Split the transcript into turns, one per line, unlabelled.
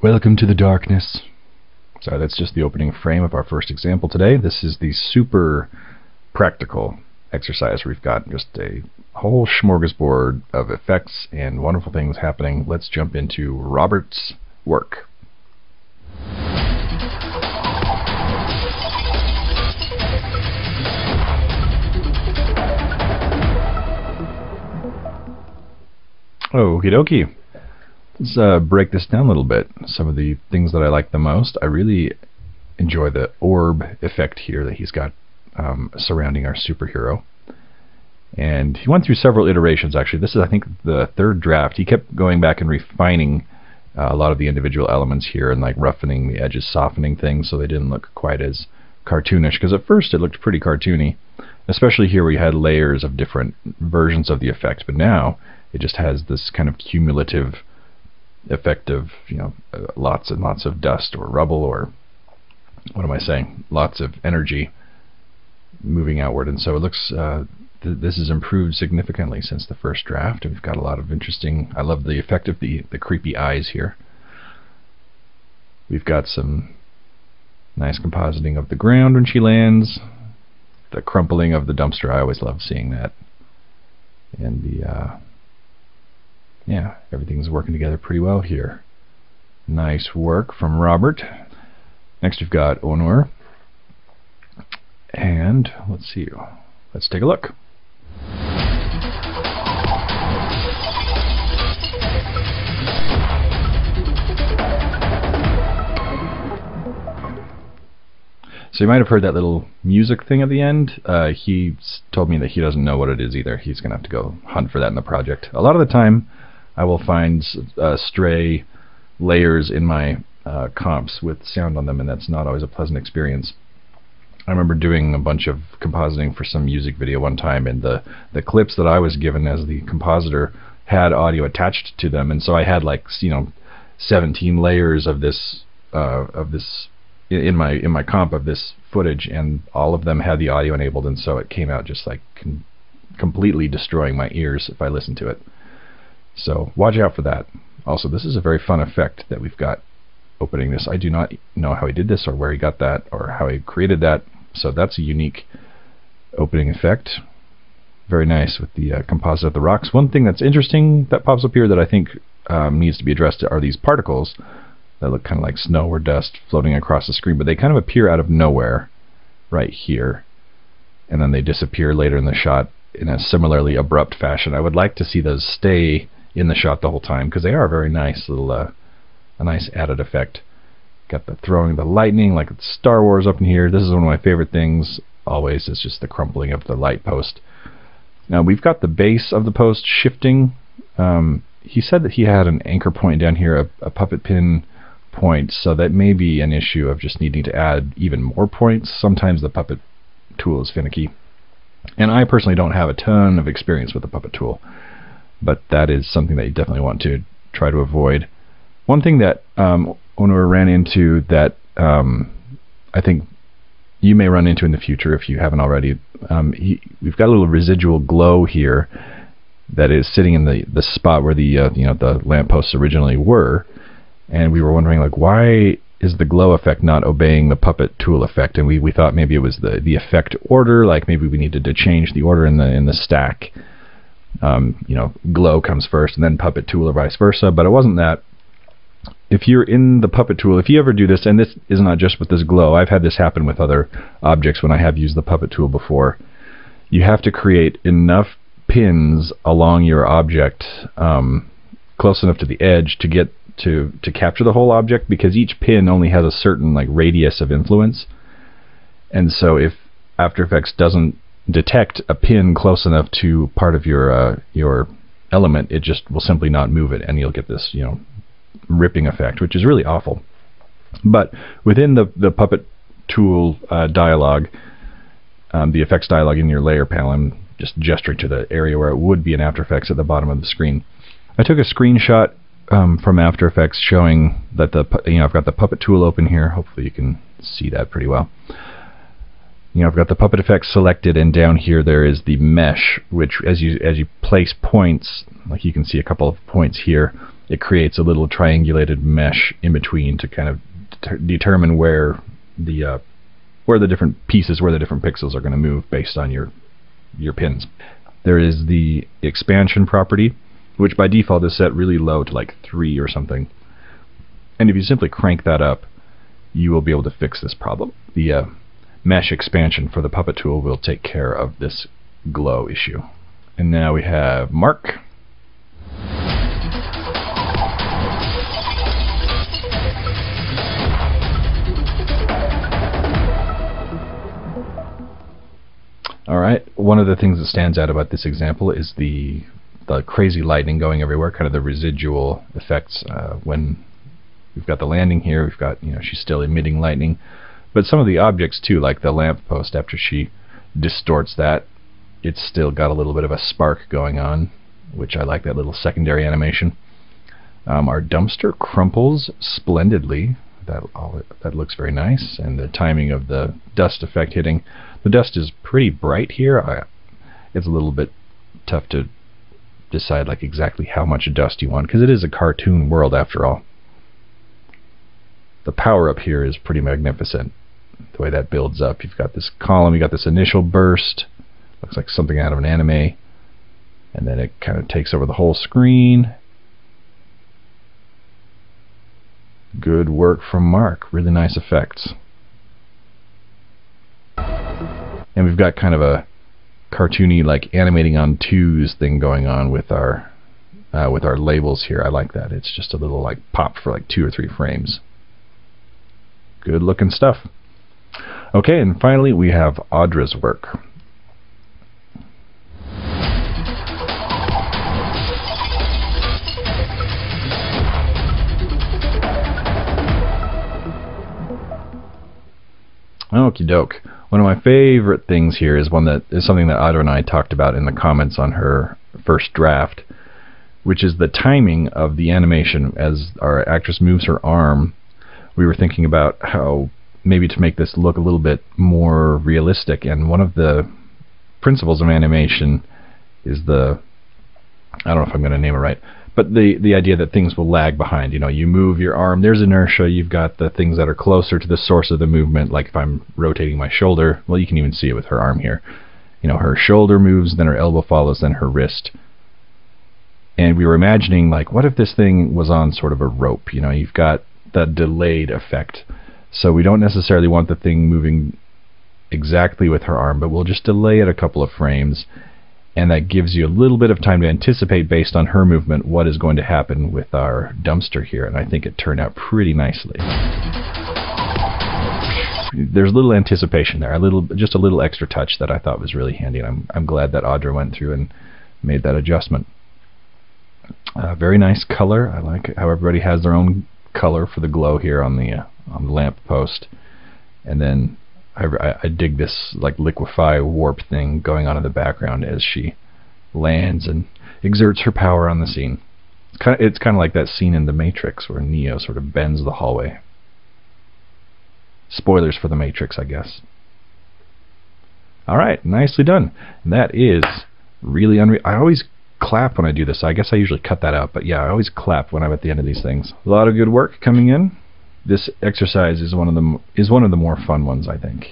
Welcome to the darkness. So that's just the opening frame of our first example today. This is the super practical exercise. We've got just a whole smorgasbord of effects and wonderful things happening. Let's jump into Robert's work. Okie dokie. Let's break this down a little bit. Some of the things that I like the most. I really enjoy the orb effect here that he's got surrounding our superhero. And he went through several iterations, actually. This is, I think, the third draft. He kept going back and refining a lot of the individual elements here and like roughening the edges, softening things so they didn't look quite as cartoonish. Because at first it looked pretty cartoony, especially here where you had layers of different versions of the effect. But now it just has this kind of cumulative effect of, lots and lots of dust or rubble, or what am I saying, lots of energy moving outward. And so it looks this has improved significantly since the first draft. We've got a lot of interesting, I love the effect of the creepy eyes here. We've got some nice compositing of the ground when she lands, the crumpling of the dumpster. I always love seeing that. And the yeah, everything's working together pretty well here. Nice work from Robert. Next we've got Onur. And let's see. Let's take a look. So you might have heard that little music thing at the end. He told me that he doesn't know what it is either. He's going to have to go hunt for that in the project. A lot of the time I will find stray layers in my comps with sound on them, and that's not always a pleasant experience. I remember doing a bunch of compositing for some music video one time, and the clips that I was given as the compositor had audio attached to them, and so I had like 17 layers of this in my comp of this footage, and all of them had the audio enabled, and so it came out just like completely destroying my ears if I listened to it. So watch out for that. Also, this is a very fun effect that we've got opening this. I do not know how he did this or where he got that or how he created that, so that's a unique opening effect. Very nice with the composite of the rocks. One thing that's interesting that pops up here that I think needs to be addressed are these particles that look kind of like snow or dust floating across the screen, but they kind of appear out of nowhere right here, and then they disappear later in the shot in a similarly abrupt fashion. I would like to see those stay in the shot the whole time, because they are a very nice little a nice added effect. Got the throwing the lightning like it's Star Wars up in here. This is one of my favorite things always, is just the crumpling of the light post. Now we've got the base of the post shifting. He said that he had an anchor point down here, a puppet pin point, so that may be an issue of just needing to add even more points. Sometimes the puppet tool is finicky, and I personally don't have a ton of experience with the puppet tool, but that is something that you definitely want to try to avoid. One thing that Onur ran into that I think you may run into in the future if you haven't already, we've got a little residual glow here that is sitting in the spot where the lampposts originally were, and we were wondering, like, why is the glow effect not obeying the puppet tool effect? And we thought maybe it was the effect order, like maybe we needed to change the order in the stack. Glow comes first and then puppet tool, or vice versa, but it wasn't that. If you're in the puppet tool, if you ever do this, and this is not just with this glow, I've had this happen with other objects when I have used the puppet tool before, you have to create enough pins along your object close enough to the edge to get to capture the whole object, because each pin only has a certain like radius of influence. And so if After Effects doesn't detect a pin close enough to part of your element, it just will simply not move it, and you'll get this ripping effect, which is really awful. But within the puppet tool dialog, the effects dialog in your layer panel, I'm just gesturing to the area where it would be in After Effects at the bottom of the screen. I took a screenshot from After Effects showing that I've got the puppet tool open here. Hopefully you can see that pretty well. I've got the puppet effect selected, and down here there is the mesh, which as you place points, like you can see a couple of points here, it creates a little triangulated mesh in between to kind of determine where the different pieces, where the different pixels are going to move based on your pins. There is the expansion property, which by default is set really low to like 3 or something. And if you simply crank that up, you will be able to fix this problem. The mesh expansion for the puppet tool will take care of this glow issue. And now we have Mark. Alright, one of the things that stands out about this example is the crazy lightning going everywhere, kind of the residual effects when we've got the landing here, we've got, she's still emitting lightning. But some of the objects too, like the lamppost, after she distorts that, it's still got a little bit of a spark going on, which I like that little secondary animation. Our dumpster crumples splendidly. That looks very nice, and the timing of the dust effect hitting. The dust is pretty bright here. It's a little bit tough to decide like exactly how much dust you want, because it is a cartoon world after all. The power up here is pretty magnificent. The way that builds up, you've got this column, you've got this initial burst, looks like something out of an anime, and then it kind of takes over the whole screen. Good work from Mark. Really nice effects. And we've got kind of a cartoony, like animating on twos thing going on with our labels here. I like that. It's just a little like pop for like 2 or 3 frames. Good looking stuff. Okay, and finally we have Audra's work. Okie doke. One of my favorite things here is something that Audra and I talked about in the comments on her first draft, which is the timing of the animation as our actress moves her arm. We were thinking about how maybe to make this look a little bit more realistic, and one of the principles of animation is I don't know if I'm going to name it right, but the idea that things will lag behind. You move your arm, there's inertia, you've got the things that are closer to the source of the movement, like if I'm rotating my shoulder, well, you can even see it with her arm here. Her shoulder moves, then her elbow follows, then her wrist. And we were imagining, like, what if this thing was on sort of a rope? You've got that delayed effect. So we don't necessarily want the thing moving exactly with her arm, but we'll just delay it a couple of frames, and that gives you a little bit of time to anticipate based on her movement what is going to happen with our dumpster here, and I think it turned out pretty nicely. There's a little anticipation there, just a little extra touch that I thought was really handy, and I'm glad that Audra went through and made that adjustment. Very nice color. I like how everybody has their own color for the glow here on the lamp post, and then I dig this like liquefy warp thing going on in the background as she lands and exerts her power on the scene. It's kind of like that scene in The Matrix where Neo sort of bends the hallway. Spoilers for The Matrix, I guess. Alright, nicely done. And that is really unreal. I always clap when I do this. I guess I usually cut that out, but yeah, I always clap when I'm at the end of these things. A lot of good work coming in. This exercise is one of the more fun ones, I think.